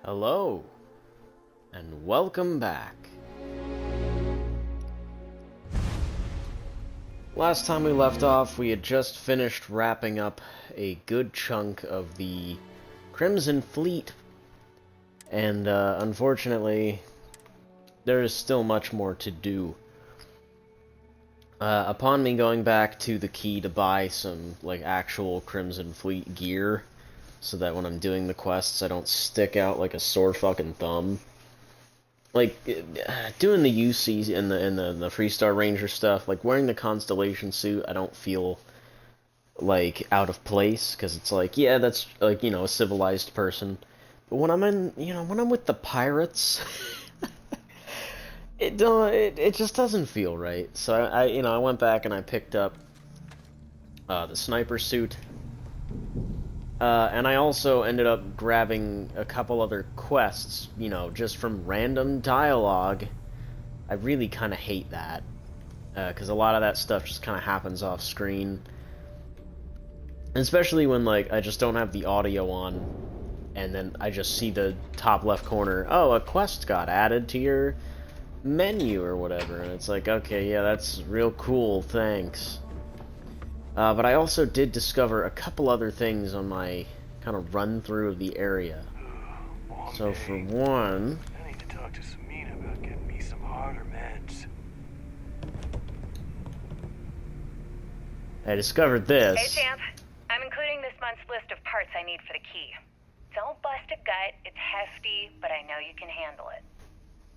Hello, and welcome back. Last time we left off, we had just finished wrapping up a good chunk of the Crimson Fleet, and unfortunately, there is still much more to do. Upon me going back to the key to buy some, like, actual Crimson Fleet gear, so that when I'm doing the quests, I don't stick out like a sore fucking thumb. Like, doing the UC and the Freestar Ranger stuff, like, wearing the Constellation suit, I don't feel, like, out of place, because it's like, yeah, that's, like, you know, a civilized person. But when I'm in, you know, when I'm with the pirates, it just doesn't feel right. So I went back and I picked up the sniper suit. And I also ended up grabbing a couple other quests, you know, just from random dialogue. I really kind of hate that, because a lot of that stuff just kind of happens off screen. And especially when, like, I just don't have the audio on, and then I just see the top left corner, oh, a quest got added to your menu or whatever, and it's like, okay, yeah, that's real cool, thanks. But I also did discover a couple other things on my kind of run-through of the area. So for one, I need to talk to Samina about getting me some harder meds. I discovered this. Hey, champ. I'm including this month's list of parts I need for the key. Don't bust a gut. It's hefty, but I know you can handle it.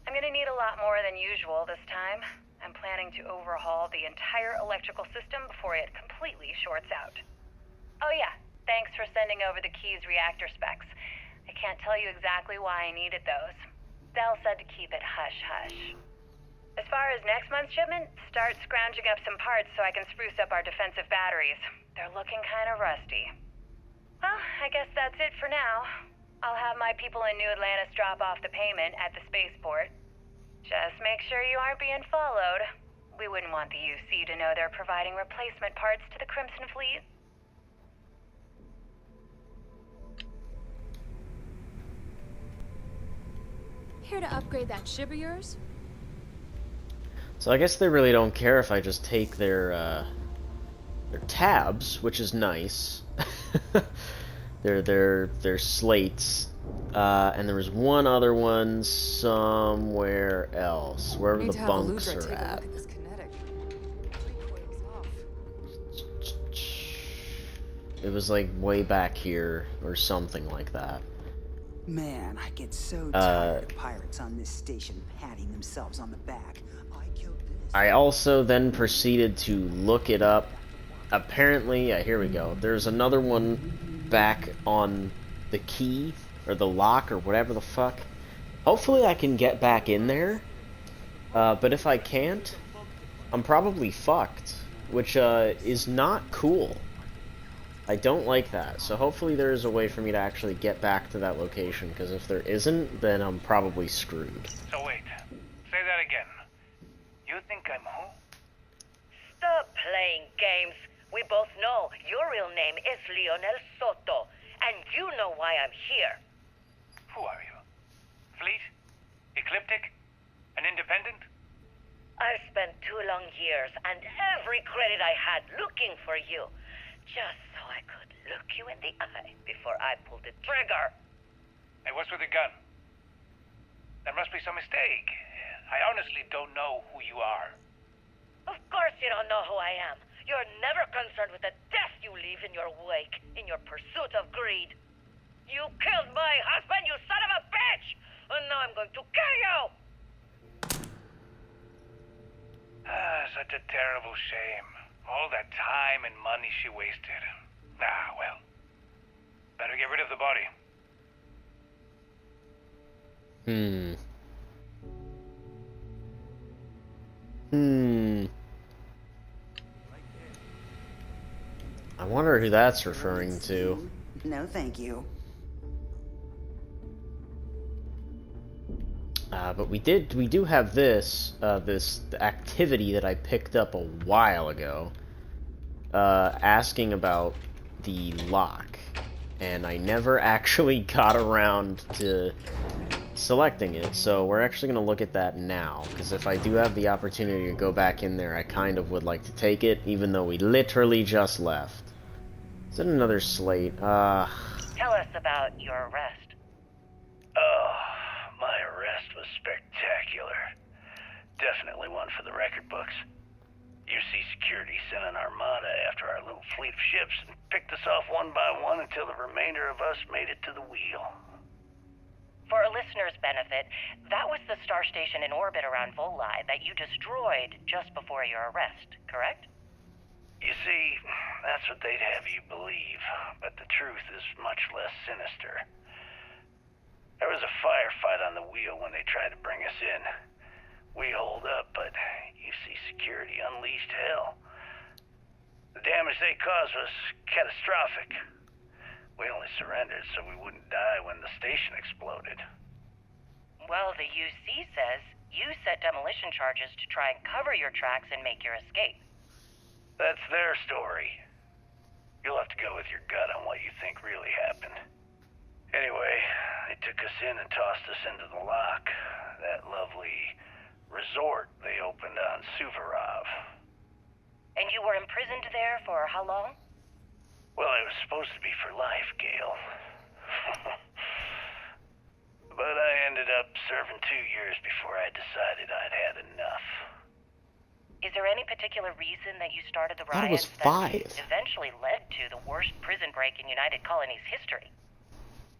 I'm gonna need a lot more than usual this time. I'm planning to overhaul the entire electrical system before it completely shorts out. Oh yeah, thanks for sending over the key's reactor specs. I can't tell you exactly why I needed those. Dell said to keep it hush-hush. As far as next month's shipment, start scrounging up some parts so I can spruce up our defensive batteries. They're looking kind of rusty. Well, I guess that's it for now. I'll have my people in New Atlantis drop off the payment at the spaceport. Just make sure you aren't being followed. We wouldn't want the UC to know they're providing replacement parts to the Crimson Fleet. Here to upgrade that ship of yours? So I guess they really don't care if I just take their tabs, which is nice. their slates. And there was one other one somewhere else, wherever the bunks are at. It was like way back here, or something like that. Man, I get so tired of pirates on this station patting themselves on the back. I also then proceeded to look it up. Apparently, yeah, here we go. There's another one back on the key, or the lock, or whatever the fuck. Hopefully I can get back in there, but if I can't, I'm probably fucked, which is not cool. I don't like that, so hopefully there is a way for me to actually get back to that location, because if there isn't, then I'm probably screwed. So wait, say that again. You think I'm who? Stop playing games. We both know your real name is Lionel Soto, and you know why I'm here. Who are you? Fleet? Ecliptic? An independent? I've spent 2 long years and every credit I had looking for you, just so I could look you in the eye before I pulled the trigger. Hey, what's with the gun? There must be some mistake. I honestly don't know who you are. Of course you don't know who I am. You're never concerned with the death you leave in your wake, in your pursuit of greed. You killed my husband, you son of a bitch! And now I'm going to kill you! Such a terrible shame. All that time and money she wasted. Ah, well. Better get rid of the body. I wonder who that's referring to. No, thank you. But we do have this activity that I picked up a while ago, asking about the lock. and I never actually got around to selecting it, so we're actually going to look at that now, because if I do have the opportunity to go back in there, I kind of would like to take it, even though we literally just left. Is it another slate? Tell us about your arrest. Oh, my arrest was spectacular. Definitely one for the record books. UC Security sent an armada after our little fleet of ships and picked us off one by one until the remainder of us made it to the wheel. For a listener's benefit, that was the star station in orbit around Voli that you destroyed just before your arrest, correct? You see, that's what they'd have you believe, but the truth is much less sinister. There was a firefight on the wheel when they tried to bring us in. We holed up, but UC Security unleashed hell. The damage they caused was catastrophic. We only surrendered so we wouldn't die when the station exploded. Well, the UC says you set demolition charges to try and cover your tracks and make your escape. That's their story. You'll have to go with your gut on what you think really happened. Anyway, they took us in and tossed us into the lock. That lovely resort they opened on Suvorov. And you were imprisoned there for how long? Well, it was supposed to be for life, Gale. But I ended up serving 2 years before I decided I'd had enough. Is there any particular reason that you started the I thought it was riots 5. that eventually led to the worst prison break in United Colonies history?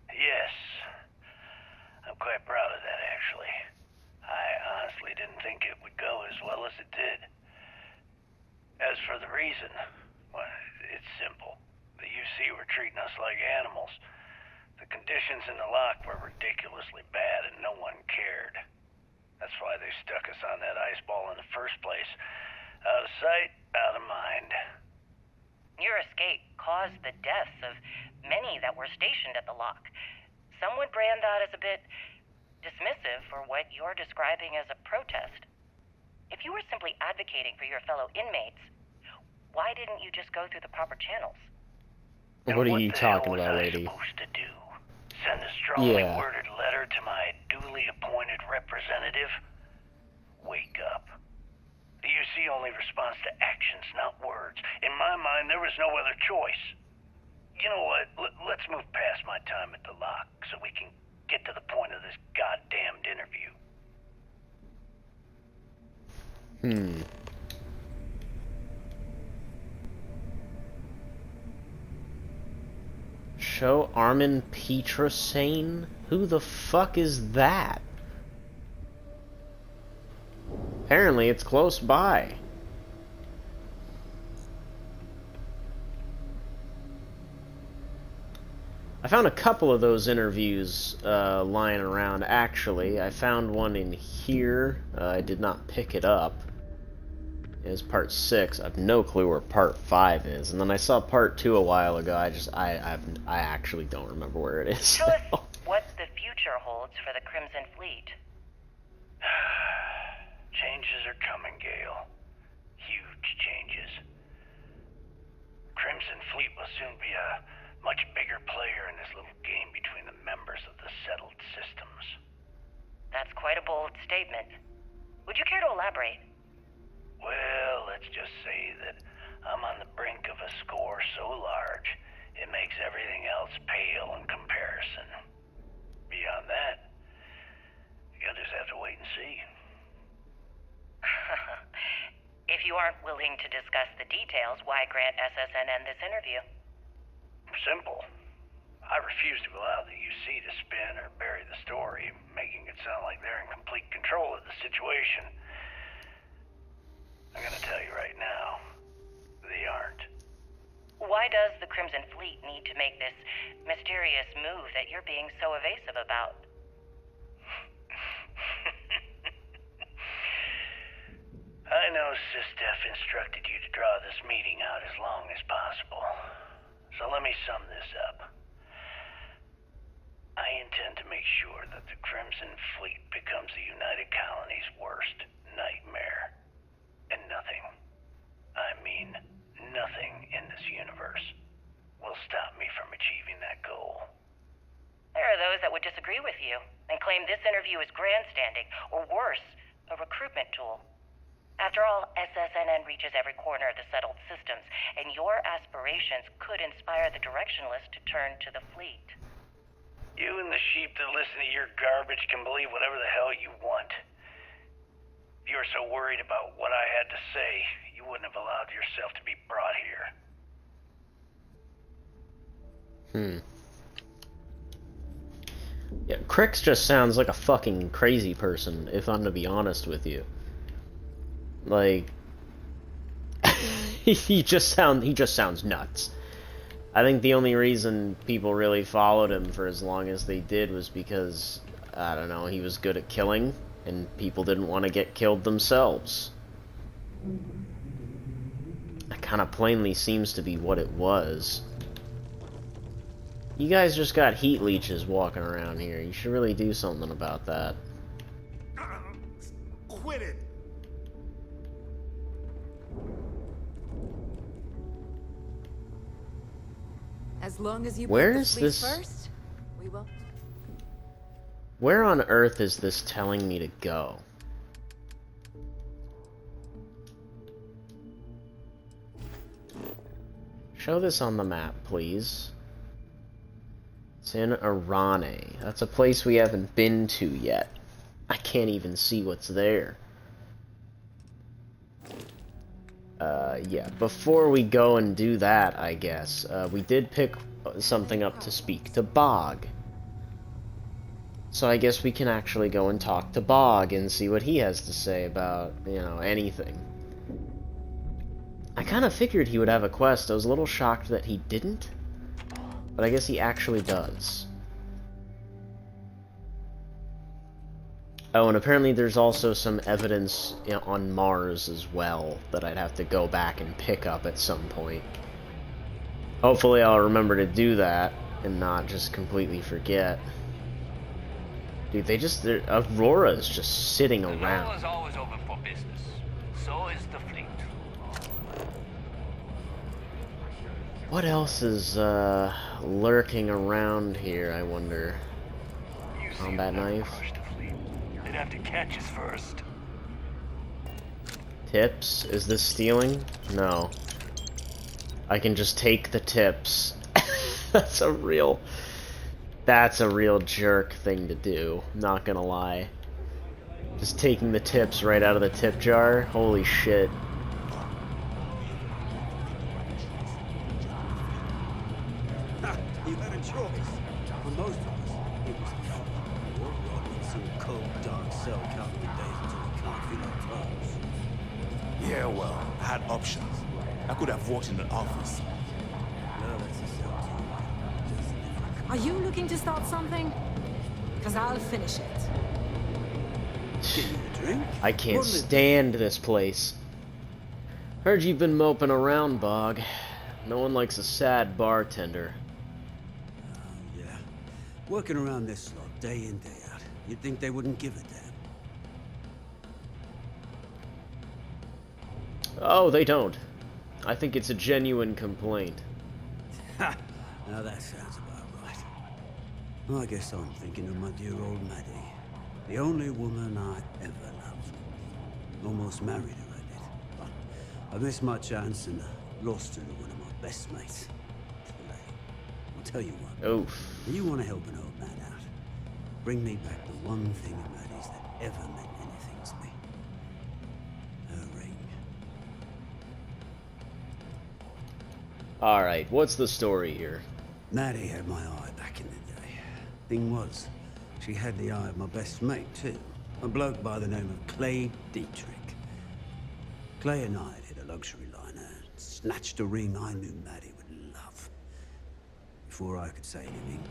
Yes. I'm quite proud of that, actually. I honestly didn't think it would go as well as it did. As for the reason, well, it's simple. The UC were treating us like animals. The conditions in the lock were ridiculously bad and no one cared. That's why they stuck us on that ice ball in the first place. Out of sight, out of mind. Your escape caused the deaths of many that were stationed at the lock. Some would brand that as a bit dismissive for what you're describing as a protest. If you were simply advocating for your fellow inmates, why didn't you just go through the proper channels? What are you talking about, What lady? was I supposed to do? Send a strongly Yeah. worded letter to my duly appointed representative? Wake up. The UC only responds to actions, not words. In my mind, there was no other choice. You know what? Let's move past my time at the lock so we can get to the point of this goddamned interview. Show Armin Petrosane? Who the fuck is that? Apparently it's close by. I found a couple of those interviews lying around, actually. I found one in here. I did not pick it up. It was part 6. I have no clue where part 5 is. And then I saw part 2 a while ago. I actually don't remember where it is. Tell us what the future holds for the Crimson Fleet. Changes are coming, Gale. Huge changes. Crimson Fleet will soon be a much bigger player in this little game between the members of the settled systems. That's quite a bold statement. Would you care to elaborate? Well, let's just say that I'm on the brink of a score so large, it makes everything else pale in comparison. Beyond that, you'll just have to wait and see. If you aren't willing to discuss the details, why grant SSNN this interview? Simple. I refuse to allow the UC to spin or bury the story, making it sound like they're in complete control of the situation. I'm gonna tell you right now, they aren't. Why does the Crimson Fleet need to make this mysterious move that you're being so evasive about? I know SYSDEF instructed you to draw this meeting out as long as possible. So let me sum this up. I intend to make sure that the Crimson Fleet becomes the United Colony's worst nightmare. And nothing, I mean nothing in this universe, will stop me from achieving that goal. claim this interview is grandstanding, or worse, a recruitment tool. After all, SSNN reaches every corner of the settled systems, and your aspirations could inspire the directionless to turn to the fleet. You and the sheep that listen to your garbage can believe whatever the hell you want. If you were so worried about what I had to say, you wouldn't have allowed yourself to be brought here. Yeah, Crix just sounds like a fucking crazy person, if I'm to be honest with you. Like, he just sounds nuts. I think the only reason people really followed him for as long as they did was because, I don't know, he was good at killing, and people didn't want to get killed themselves. That kind of plainly seems to be what it was. You guys just got heat leeches walking around here. You should really do something about that. Quit it! As long as you Where put the is fleet this- first, we will. Where on earth is this telling me to go? Show this on the map, please. It's in Arane. That's a place we haven't been to yet. I can't even see what's there. Yeah, before we go and do that, I guess, we did pick something up to speak to Bog. So I guess we can actually go and talk to Bog and see what he has to say about, you know, anything. I kind of figured he would have a quest. I was a little shocked that he didn't. But I guess he actually does. Oh, and apparently there's also some evidence on Mars as well that I'd have to go back and pick up at some point. Hopefully I'll remember to do that and not just completely forget. Dude, Aurora's just sitting around. Howell is always open for business. So is the fleet. What else is lurking around here, I wonder? Combat knife. They'd have to catch us first. Tips? Is this stealing? No. I can just take the tips. That's a real jerk thing to do, not gonna lie. Just taking the tips right out of the tip jar? Holy shit. You had a choice. For most of us, it was the fun. Or rot in some cold, dark cell counting the days until we can't feel our toes. Yeah, well, I had options. I could have worked in an office. No, that's a cell too. Just different. Are you looking to start something? Because I'll finish it. Get you a drink? I can't What'll it- stand this place. Heard you've been moping around, Bog. No one likes a sad bartender. Yeah. Working around this slot, day in, day out. You'd think they wouldn't give a damn. Oh, they don't. I think it's a genuine complaint. Ha! Now that sounds about right. Well, I guess I'm thinking of my dear old Maddie. The only woman I ever loved. Almost married her, I did. But I missed my chance and lost her to one of my best mates. Clay. I'll tell you what. Oof. You want to help an old man out? Bring me back the one thing of Maddie's that ever meant anything to me. Her ring. Alright, what's the story here? Maddie had my eye back in the day. Thing was, she had the eye of my best mate, too. A bloke by the name of Clay Dietrich. Clay and I hit a luxury liner and snatched a ring I knew Maddie would love. Before I could say anything,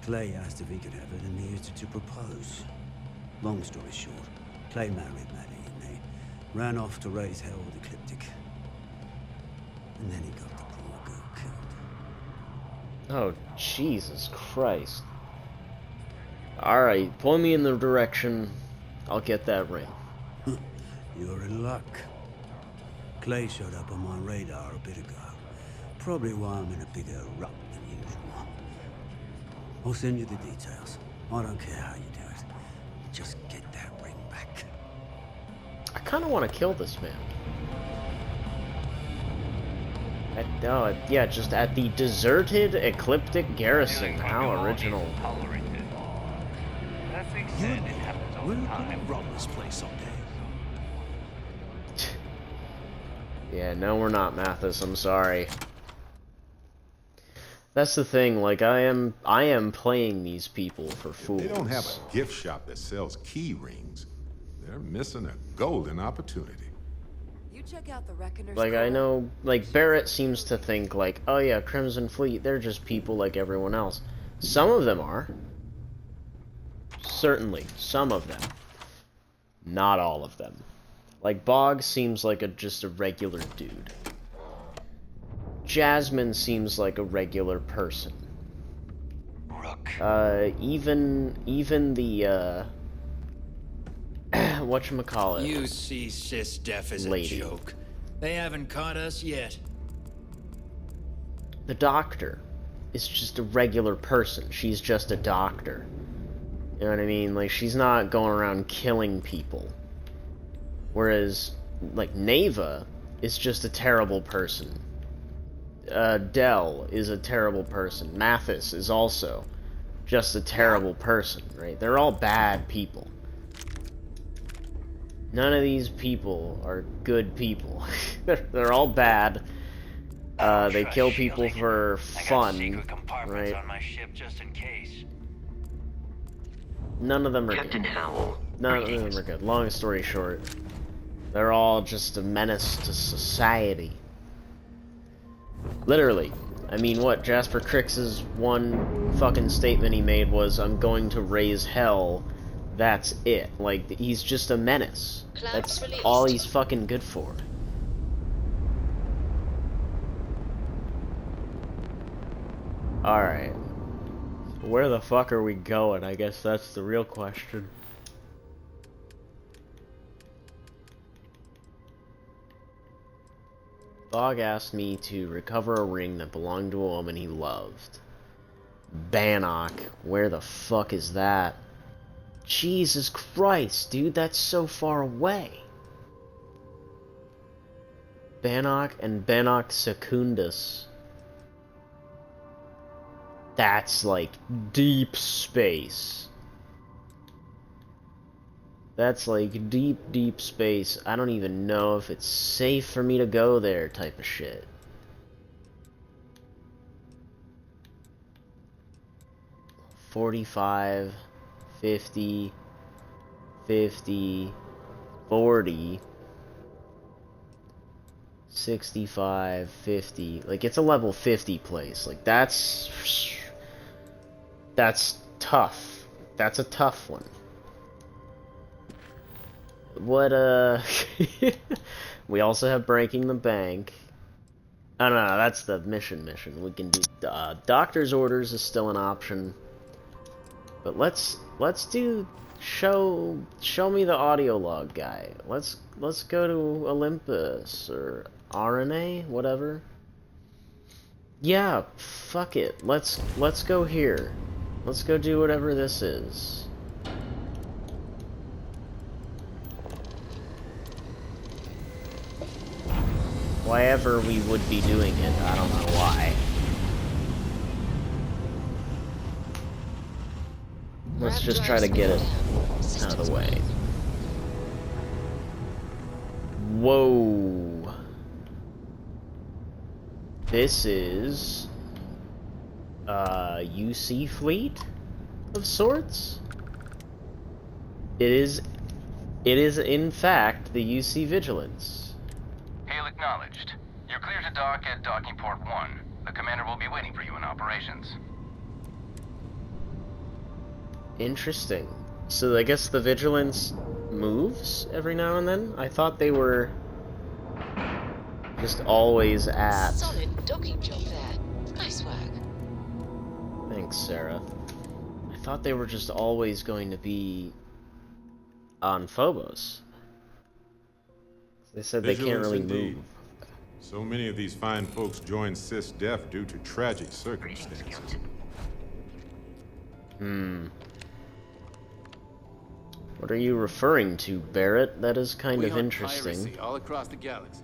Clay asked if he could have it and he used it to propose. Long story short, Clay married Maddie and they ran off to raise hell with Ecliptic. And then he got the poor girl killed. Oh, Jesus Christ. Alright, point me in the direction. I'll get that ring. You're in luck. Clay showed up on my radar a bit ago. Probably why I'm in a bigger rut than usual. I'll send you the details. I don't care how you do it. just get that ring back. I kind of want to kill this man. Yeah, just at the deserted, ecliptic garrison. How original. We're gonna run this place someday. Yeah, no, we're not, Mathis. I'm sorry. That's the thing. Like, I am playing these people for fools. They don't have a gift shop that sells key rings. They're missing a golden opportunity. You check out the Reckoner's Like, I core. know, like, Barrett seems to think, like, oh yeah, Crimson Fleet, they're just people like everyone else. Some of them are. Certainly, some of them. Not all of them. Like, Boggs seems like just a regular dude. Jasmine seems like a regular person. Rook. Even the, whatchamacallit? UC SYSDEF is Lady. a joke. They haven't caught us yet. The doctor is just a regular person. She's just a doctor. You know what I mean? Like, she's not going around killing people. Whereas, like, Neva is just a terrible person. Dell is a terrible person. Mathis is also just a terrible person, right? They're all bad people. None of these people are good people. They're all bad. They kill people for fun, right? On my ship just in case. None of them are Captain good. Howell. None of them are good. Long story short, they're all just a menace to society. Literally. I mean, what Jasper Crix's one fucking statement he made was, "I'm going to raise hell." That's it. Like, he's just a menace. That's all he's fucking good for. Alright. Where the fuck are we going? I guess that's the real question. Bog asked me to recover a ring that belonged to a woman he loved. Bannock. Where the fuck is that? Jesus Christ, dude, that's so far away. Bannock and Bannock Secundus. That's like deep space. That's like deep, deep space. I don't even know if it's safe for me to go there type of shit. $45, $50, $50, $40, $65, $50. Like, it's a level 50 place. Like, that's tough. That's a tough one. What, we also have breaking the bank. Oh, no, that's the mission. We can do, doctor's orders is still an option. But let's do, show me the audio log guy. Let's go to Olympus, or RNA, whatever. Yeah, fuck it. Let's go here. Let's go do whatever this is. Why ever we would be doing it, I don't know why. Let's just try to get it out of the way. Whoa. This is UC fleet of sorts? It is in fact the UC Vigilance. Hail acknowledged. You're clear to dock at docking port 1. The commander will be waiting for you in operations. Interesting. So I guess the Vigilance moves every now and then? I thought they were just always at... Solid docking job there. Nice work. Thanks, Sarah. I thought they were just always going to be on Phobos. They said they can't really move. So many of these fine folks joined SysDef due to tragic circumstances. What are you referring to, Barrett? That is kind We of hunt interesting. piracy all across the galaxy.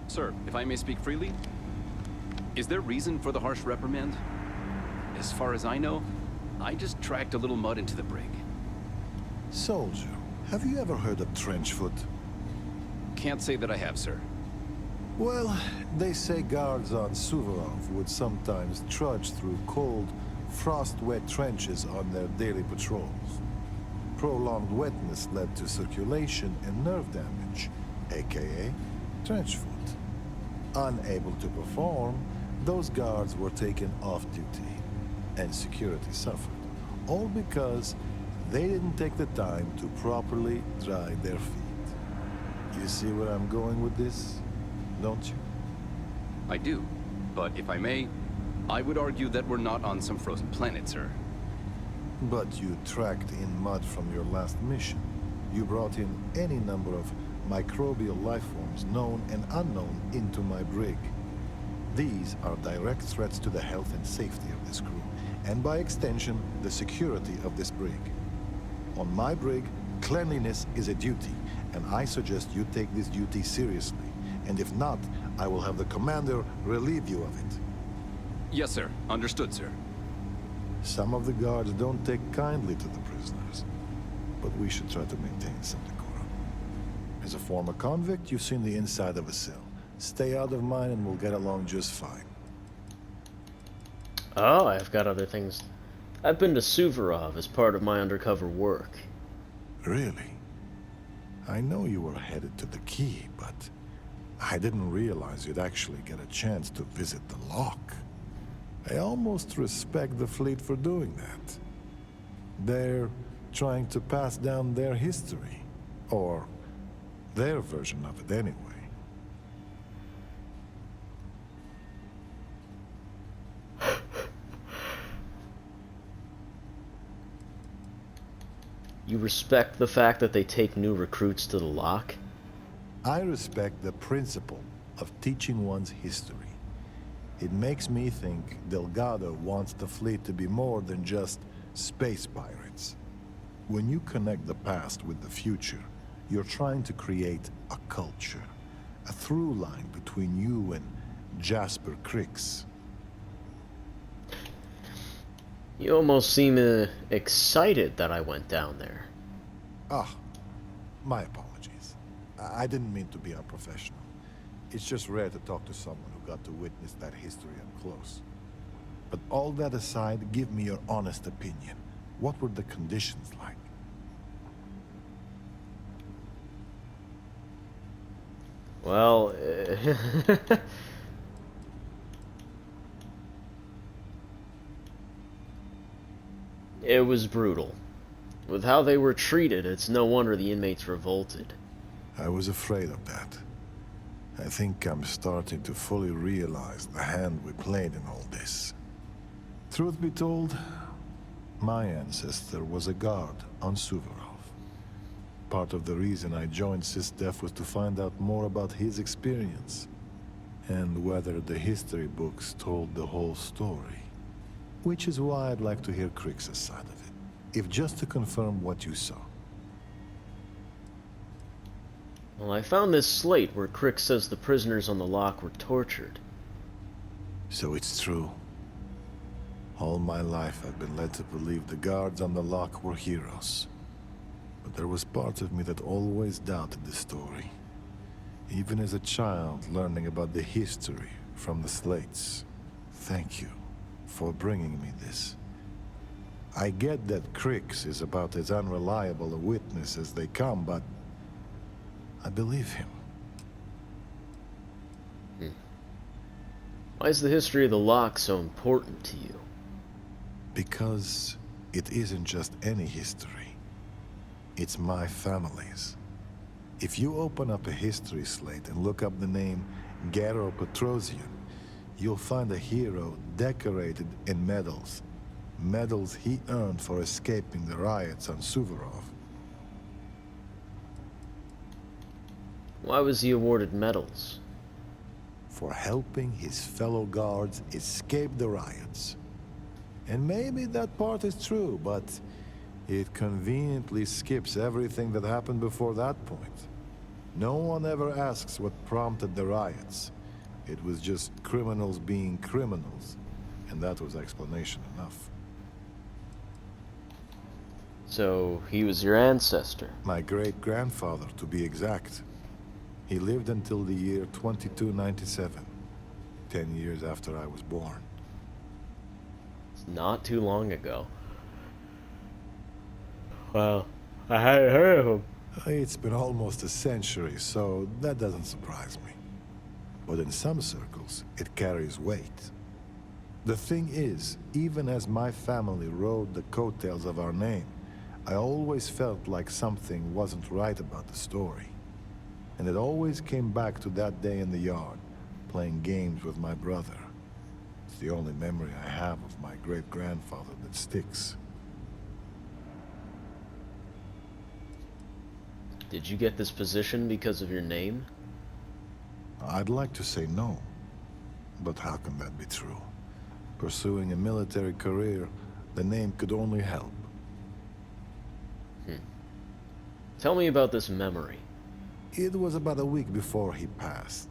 Sir, if I may speak freely, is there reason for the harsh reprimand? As far as I know, I just tracked a little mud into the brig. Soldier, have you ever heard of trenchfoot? Can't say that I have, sir. Well, they say guards on Suvorov would sometimes trudge through cold, frost-wet trenches on their daily patrols. Prolonged wetness led to circulation and nerve damage, aka trenchfoot. Unable to perform, those guards were taken off duty, and security suffered. All because they didn't take the time to properly dry their feet. You see where I'm going with this, don't you? I do, but if I may, I would argue that we're not on some frozen planet, sir. But you tracked in mud from your last mission. You brought in any number of microbial life forms, known and unknown, into my brig. These are direct threats to the health and safety of this crew, and by extension, the security of this brig. On my brig, cleanliness is a duty, and I suggest you take this duty seriously. And if not, I will have the commander relieve you of it. Yes, sir. Understood, sir. Some of the guards don't take kindly to the prisoners, but we should try to maintain some decorum. As a former convict, you've seen the inside of a cell. Stay out of mine and we'll get along just fine. Oh, I've got other things. I've been to Suvorov as part of my undercover work. Really? I know you were headed to the key, but I didn't realize you'd actually get a chance to visit the lock. I almost respect the fleet for doing that. They're trying to pass down their history, or their version of it anyway. You respect the fact that they take new recruits to the lock? I respect the principle of teaching one's history. It makes me think Delgado wants the fleet to be more than just space pirates. When you connect the past with the future, you're trying to create a culture, a through line between you and Jasper Cricks. You almost seem excited that I went down there. Ah, my apologies. I didn't mean to be unprofessional. It's just rare to talk to someone who got to witness that history up close. But all that aside, give me your honest opinion. What were the conditions like? Well, it was brutal. With how they were treated, it's no wonder the inmates revolted. I was afraid of that. I think I'm starting to fully realize the hand we played in all this. Truth be told, my ancestor was a guard on Suvorov. Part of the reason I joined SYSDEF was to find out more about his experience, and whether the history books told the whole story. Which is why I'd like to hear Cricks' side of it, if just to confirm what you saw. Well, I found this slate where Crick says the prisoners on the lock were tortured. So it's true. All my life I've been led to believe the guards on the lock were heroes. But there was part of me that always doubted the story. Even as a child learning about the history from the slates. Thank you for bringing me this. I get that Cricks is about as unreliable a witness as they come, but I believe him. Why is the history of the lock so important to you? Because it isn't just any history. It's my family's. If you open up a history slate and look up the name Garo Petrosian, you'll find a hero decorated in medals. Medals he earned for escaping the riots on Suvorov. Why was he awarded medals? for helping his fellow guards escape the riots. And maybe that part is true, but it conveniently skips everything that happened before that point. No one ever asks what prompted the riots. It was just criminals being criminals, and that was explanation enough. So, he was your ancestor? My great-grandfather, to be exact. He lived until the year 2297, 10 years after I was born. It's not too long ago. Well, I hadn't heard of him. It's been almost a century, so that doesn't surprise me. But in some circles, it carries weight. The thing is, even as my family rode the coattails of our name, I always felt like something wasn't right about the story. And it always came back to that day in the yard, playing games with my brother. It's the only memory I have of my great-grandfather that sticks. Did you get this position because of your name? I'd like to say no, but how can that be true? Pursuing a military career, the name could only help. Tell me about this memory. It was about a week before he passed.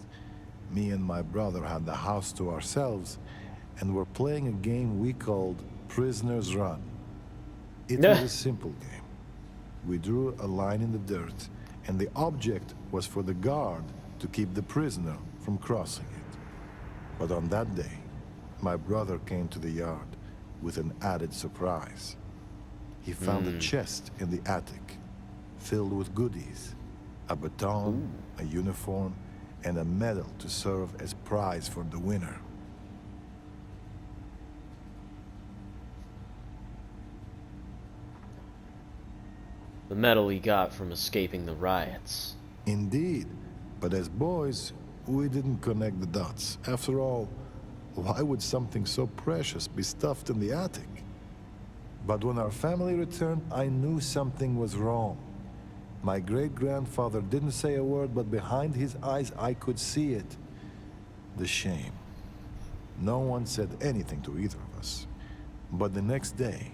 Me and my brother had the house to ourselves and were playing a game we called Prisoner's Run. It was a simple game. We drew a line in the dirt, and the object was for the guard to keep the prisoner from crossing it. But on that day, my brother came to the yard with an added surprise. He found a chest in the attic, filled with goodies, a baton, a uniform, and a medal to serve as prize for the winner. The medal he got from escaping the riots. Indeed, but as boys, we didn't connect the dots. After all, why would something so precious be stuffed in the attic? But when our family returned, I knew something was wrong. My great-grandfather didn't say a word, but behind his eyes I could see it. The shame. No one said anything to either of us. But the next day,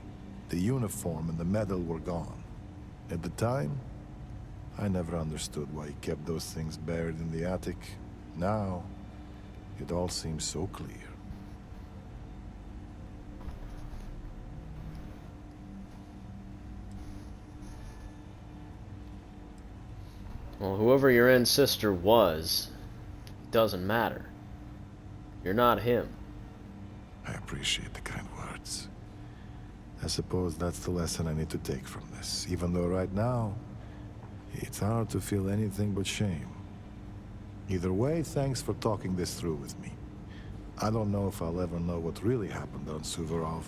the uniform and the medal were gone. At the time, I never understood why he kept those things buried in the attic. Now, it all seems so clear. Well, whoever your ancestor was, doesn't matter. You're not him. I appreciate the kind words. I suppose that's the lesson I need to take from this, even though right now, it's hard to feel anything but shame. Either way, thanks for talking this through with me. I don't know if I'll ever know what really happened on Suvorov,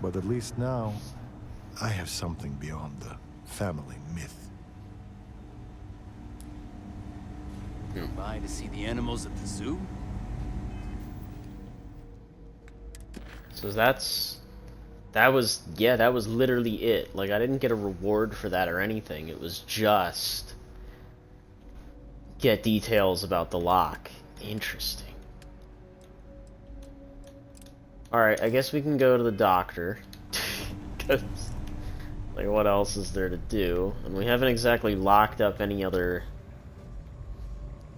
but at least now, I have something beyond the family myth. Come by to see the animals at the zoo? So that was literally it. Like, I didn't get a reward for that or anything. It was just get details about the lock. Interesting. Alright, I guess we can go to the doctor. 'Cause, like, what else is there to do? And we haven't exactly locked up any other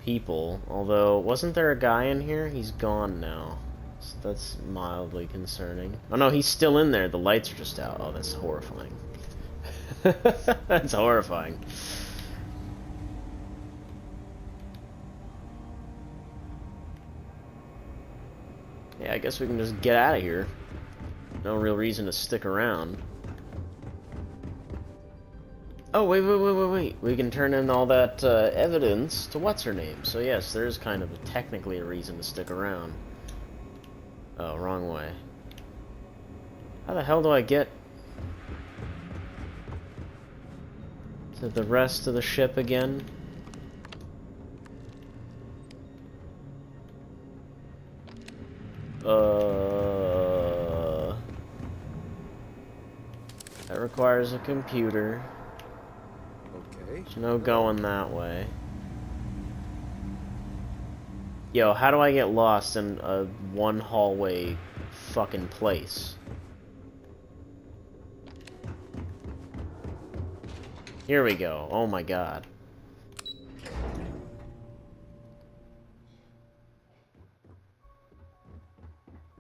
people. Although, wasn't there a guy in here? He's gone now. So that's mildly concerning. Oh no, he's still in there. The lights are just out. Oh, that's horrifying. That's horrifying. Yeah, I guess we can just get out of here. No real reason to stick around. Oh, wait. We can turn in all that evidence to what's-her-name. So yes, there is kind of technically a reason to stick around. Oh, wrong way. How the hell do I get to the rest of the ship again? That requires a computer. Okay. There's no going that way. Yo, how do I get lost in a one hallway fucking place? Here we go. Oh my god.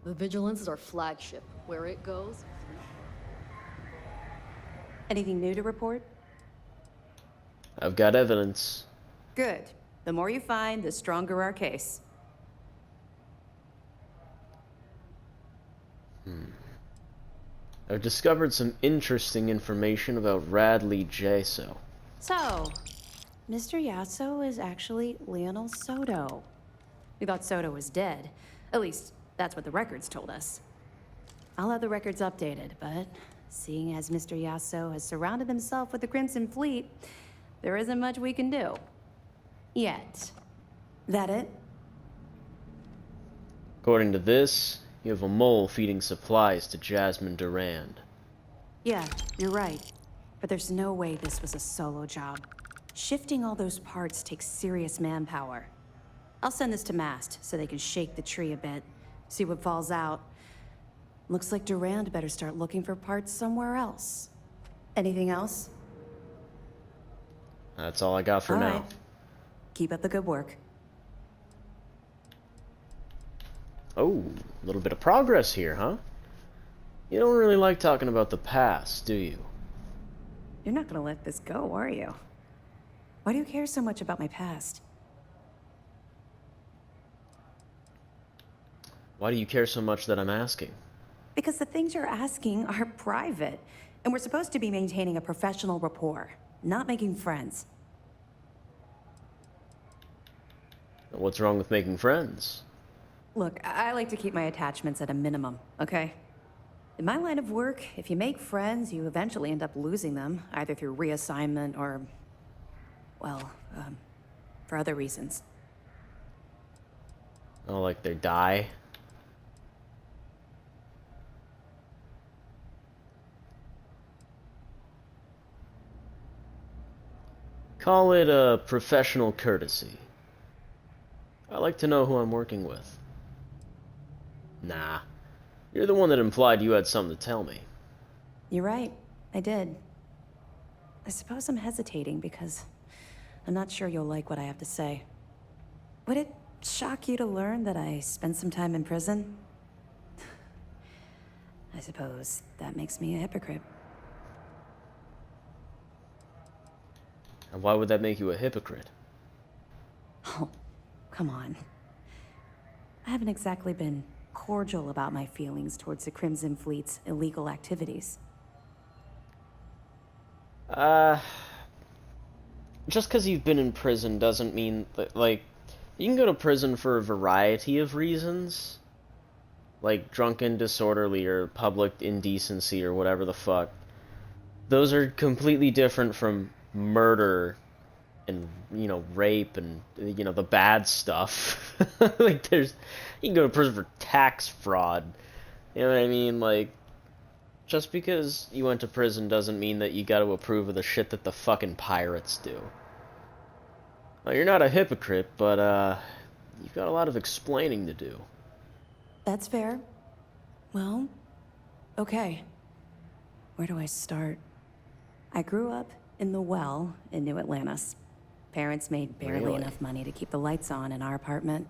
The Vigilance is our flagship. Where it goes... Anything new to report? I've got evidence. Good. The more you find, the stronger our case. I've discovered some interesting information about Radley Jaso. So, Mr. Yasso is actually Lionel Soto. We thought Soto was dead. At least, that's what the records told us. I'll have the records updated, but seeing as Mr. Yasso has surrounded himself with the Crimson Fleet, there isn't much we can do. Yet. That it? According to this, you have a mole feeding supplies to Jasmine Durand. Yeah, you're right. But there's no way this was a solo job. Shifting all those parts takes serious manpower. I'll send this to Mast so they can shake the tree a bit, see what falls out. Looks like Durand better start looking for parts somewhere else. Anything else? That's all I got for all now. Right. Keep up the good work. Oh, a little bit of progress here, huh? You don't really like talking about the past, do you? You're not gonna let this go, are you? Why do you care so much about my past? Why do you care so much that I'm asking? Because the things you're asking are private, and we're supposed to be maintaining a professional rapport, not making friends. What's wrong with making friends? Look, I like to keep my attachments at a minimum, okay? In my line of work, if you make friends, you eventually end up losing them, either through reassignment or, well, for other reasons. Oh, like they die? Call it a professional courtesy. I like to know who I'm working with. Nah. You're the one that implied you had something to tell me. You're right. I did. I suppose I'm hesitating because I'm not sure you'll like what I have to say. Would it shock you to learn that I spent some time in prison? I suppose that makes me a hypocrite. And why would that make you a hypocrite? Oh, come on. I haven't exactly been cordial about my feelings towards the Crimson Fleet's illegal activities. Just because you've been in prison doesn't mean that, like, you can go to prison for a variety of reasons. Like drunken disorderly or public indecency or whatever the fuck. Those are completely different from murder and, you know, rape and, you know, the bad stuff. Like, you can go to prison for tax fraud. You know what I mean? Like, just because you went to prison doesn't mean that you gotta approve of the shit that the fucking pirates do. Well, you're not a hypocrite, but, you've got a lot of explaining to do. That's fair. Well, okay. Where do I start? I grew up in the Well in New Atlantis. Parents made barely enough money to keep the lights on in our apartment.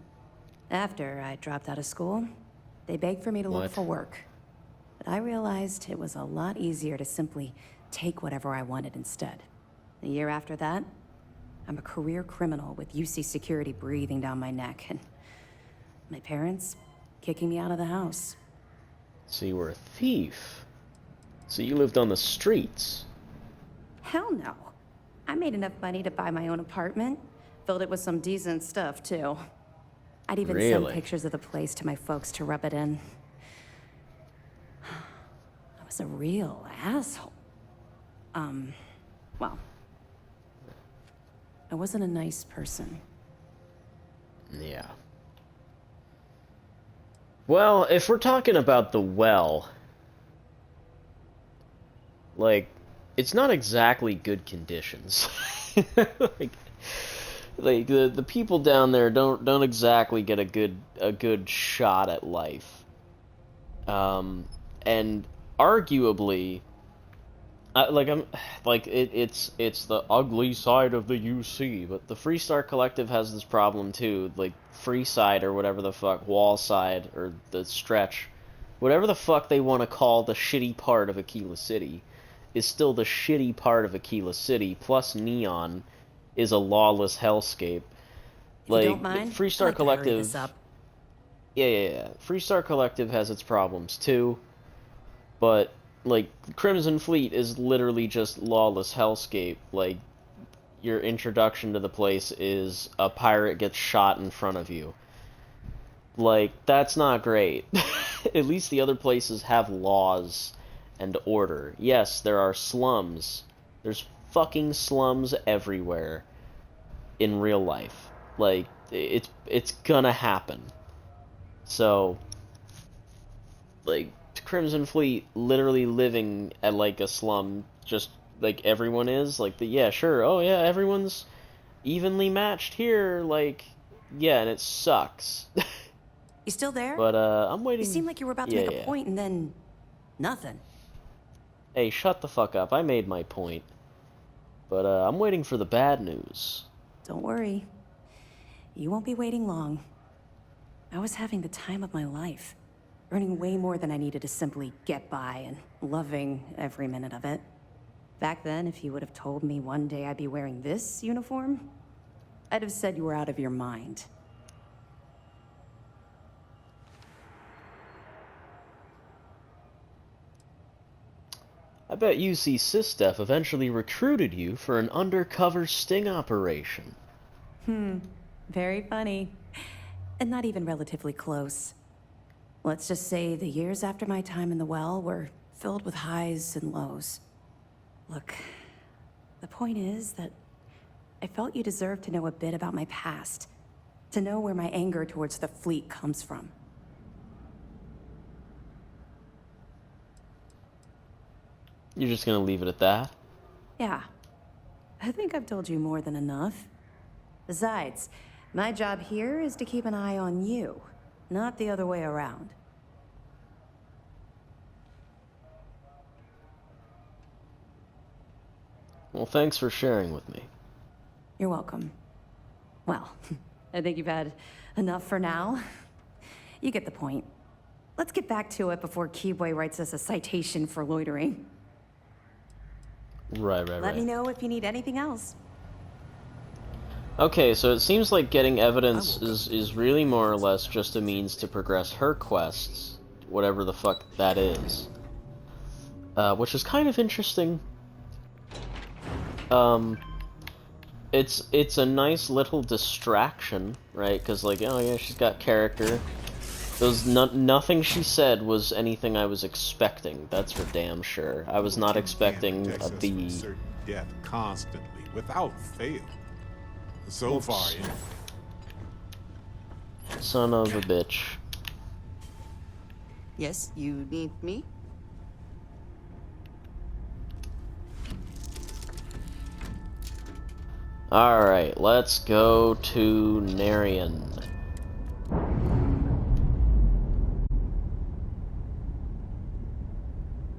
After I dropped out of school, they begged for me to look for work. But I realized it was a lot easier to simply take whatever I wanted instead. A year after that, I'm a career criminal with UC security breathing down my neck, and my parents kicking me out of the house. So you were a thief. So you lived on the streets. Hell no. I made enough money to buy my own apartment. Filled it with some decent stuff, too. I'd even send pictures of the place to my folks to rub it in. I was a real asshole. Well, I wasn't a nice person. Yeah. Well, if we're talking about the Well, like, it's not exactly good conditions. Like, Like the people down there don't exactly get a good shot at life. And arguably, it's the ugly side of the UC, but the Freestar Collective has this problem too. Like Freeside or whatever the fuck, Wallside or the Stretch, whatever the fuck they want to call the shitty part of Aquila City, is still the shitty part of Aquila City. Plus Neon is a lawless hellscape. Like, you don't mind, Freestar I'd like to hurry Collective. this up. Yeah. Freestar Collective has its problems too, but like Crimson Fleet is literally just lawless hellscape. Like, your introduction to the place is a pirate gets shot in front of you. Like, that's not great. At least the other places have laws and order. Yes, there are slums. There's fucking slums everywhere in real life. Like, it's gonna happen. So, like, Crimson Fleet literally living at, like, a slum, just like everyone is. Like, yeah, sure, oh yeah, everyone's evenly matched here, like, yeah, and it sucks. You still there? But, I'm waiting. You seemed like you were about to make a point and then nothing. Hey, shut the fuck up. I made my point. But, I'm waiting for the bad news. Don't worry. You won't be waiting long. I was having the time of my life, earning way more than I needed to simply get by and loving every minute of it. Back then, if you would have told me one day I'd be wearing this uniform, I'd have said you were out of your mind. I bet UC SYSDEF eventually recruited you for an undercover sting operation. Very funny. And not even relatively close. Let's just say the years after my time in the well were filled with highs and lows. Look, the point is that I felt you deserved to know a bit about my past, to know where my anger towards the fleet comes from. You're just gonna leave it at that? Yeah. I think I've told you more than enough. Besides, my job here is to keep an eye on you, not the other way around. Well, thanks for sharing with me. You're welcome. Well, I think you've had enough for now. You get the point. Let's get back to it before Keyboy writes us a citation for loitering. Right. Let me know if you need anything else. Okay, so it seems like getting evidence is really more or less just a means to progress her quests, whatever the fuck that is. Which is kind of interesting. It's a nice little distraction, right? Because, like, oh yeah, she's got character. Nothing she said was anything I was expecting. That's for damn sure. I was not expecting the certain death constantly, without fail. So far, yeah. Son of a bitch. Yes, you need me? Alright, let's go to Narian.